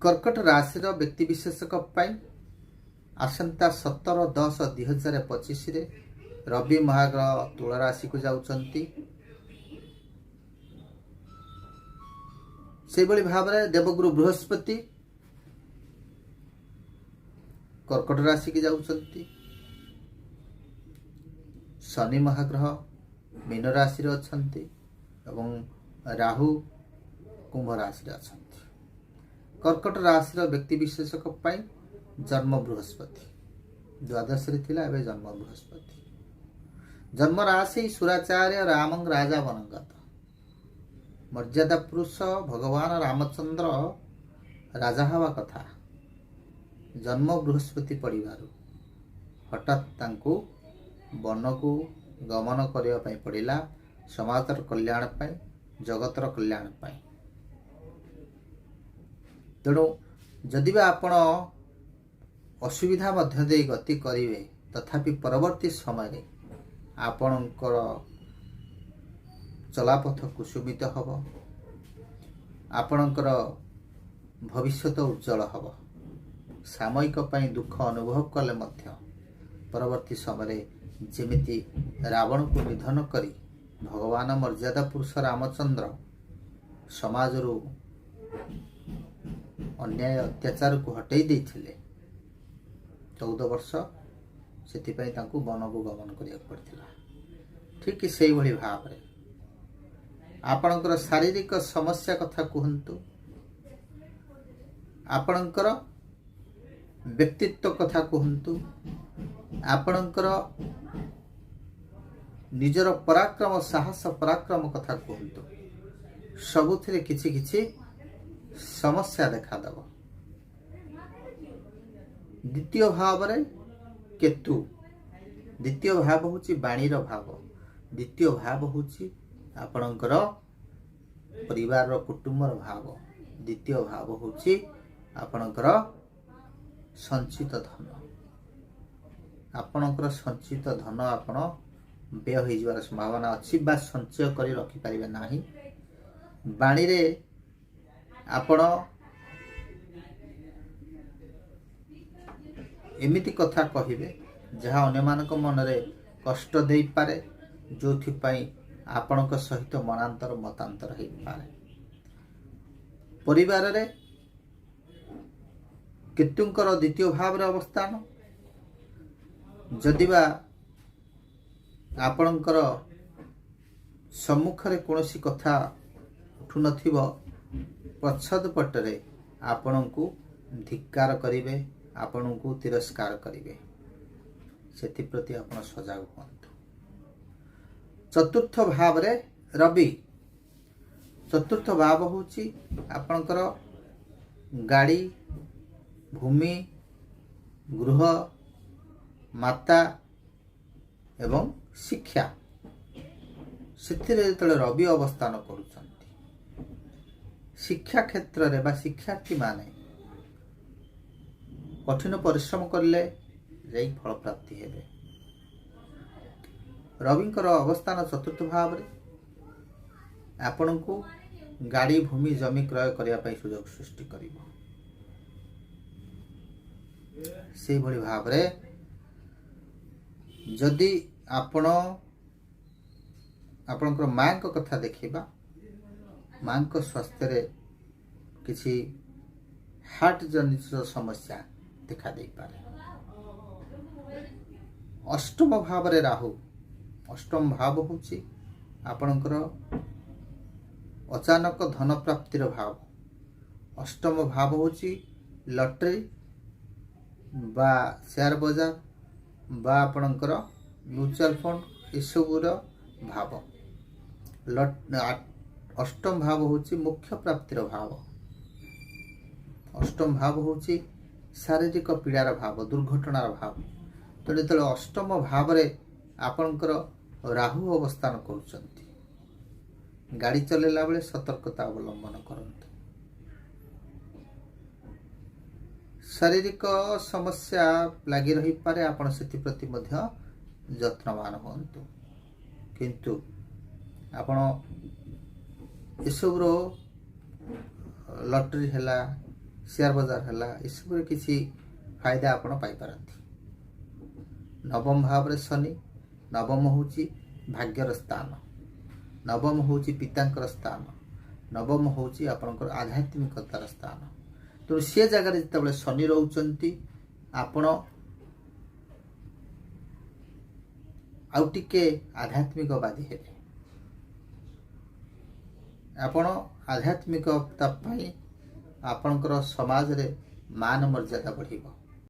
कर्कट राशि व्यक्तिशेषक आसंता 17/10/2025 रवि महाग्रह तुला राशि को जाउछंती। से भली भाव में देवगुरु बृहस्पति कर्कट राशि की जाउछंती। शनि महाग्रह मीन राशि रे अछंती एवं राहु कुंभ राशि रे अछंती। कर्कट राशि व्यक्ति विशेषक जन्म बृहस्पति द्वादश रे थिला, एबे जन्म बृहस्पति। जन्म राशि सुराचार्य रामंग राजा बनंगत। मर्यादा पुरुष भगवान रामचंद्र राजा हवा कथा। जन्म बृहस्पति पड़िबारु हठात तांको वन को गमन करने पड़ा। समाजर कल्याण पाई, जगतर कल्याण पाई। तेणु जदि आपण असुविधा मध्य दे गति करिवे, तथापि परवर्ती समय आपणकर चलापथ कुसुमित हब, आपणकर भविष्य उज्जवल हब। सामयिक पई दुख अनुभव कले मध्य परवर्ती समय जेमिति रावण को निधन करी भगवान मर्यादा पुरुष रामचंद्र समाज अन्याय अत्याचार को हटई देथिले। 14 वर्ष से वन को गमन करिया पड़थिला। ठीक से भली भाव रे आपणकर शारीरिक समस्या कथा कहंतु, आपणकर व्यक्तित्व कथा कहंतु, आपणकर निजर पराक्रम साहस पराक्रम कथा कहंतु। सबुथिरे किछि किछि समस्या देखा दब। द्वितीय भाव रे केतु। द्वितीय भाव होची बाणीर भाव। द्वितीय भाव होची आपणकर परिवार कुटुंबर भाव। द्वितीय भाव होची आपणकर संचित धन। आपणकर संचित धन आपण व्यय हो जवार संभावना अच्छी, बा संचय करी रखि परिबे नाही। बाणी रे आपण एमिति कथा कहिबे जहाँ अन्य मानक मनरे कष्ट देई पारे, जोथि पई आपणक सहित मनांतर मतांतर हेई पारे। परिवार रे केतुंकर द्वितीय भाव रे अवस्थान। जदिबा आपणकर सम्मुख रे कोनोसी कथा उठु नथिबो, पछद पटरे आपणको धिक्कार करिवे, आपणको तिरस्कार करिवे। सेति प्रति आपण सजाग हुअन्तु। चतुर्थ भाव रे रवि। चतुर्थ भाव होची आपणकर गाड़ी, भूमि, गृह, माता एवं शिक्षा। से रवि अवस्थान करुछंती, शिक्षा क्षेत्र रे बा शिक्षार्थी माने कठिन परिश्रम करले जाई फल प्राप्ति हेबे। रविंकर अवस्थान चतुर्थ भाव रे आपण को गाड़ी, भूमि, जमी क्रय करिया पई सुयोग सृष्टि करिवो। से भली भाव रे जदि आपणकर मां को कथा देखिबा, मां को स्वास्थ्य रे किछि हार्ट जनित समस्या देखा दे पारे। अष्टम भाव रे राहु। अष्टम भाव होची आपणकर अचानक धन प्राप्तिर भाव। अष्टम भाव होची लॉटरी बा शेयर बाजार बा आपणकर म्यूचुअल फंड इसबुर भाव। अष्टम भाव होची मुख्य प्राप्तिर भाव। अष्टम भाव होची शारीरिक पीड़ार भाव, दुर्घटनार भाव। तेणु जो अष्टम भाव रे आपणकर राहु अवस्थान करुचंती, गाड़ी चलेला बेले सतर्कता अवलंबन करंतु। शारीरिक समस्या लगी रही पारे, आपण सेति प्रति मध्य यत्नवान होंतु। किंतु आपण एसबुर लॉटरी हैला, शेयर बजार है इसबू किसी फायदा आपण पाइपारती। नवम भाव रे शनि, नवम होची भाग्यर स्थान, नवम होची पितांकर स्थान, नवम होची आपणकर आध्यात्मिकतार स्थान। तो से जगह जिते शनि रोचंती आपण आउ टिके आध्यात्मिकवादी हेबे। आपण आध्यात्मिकता पाई आपणकर समाज रे मान मर्यादा बढ़िबो।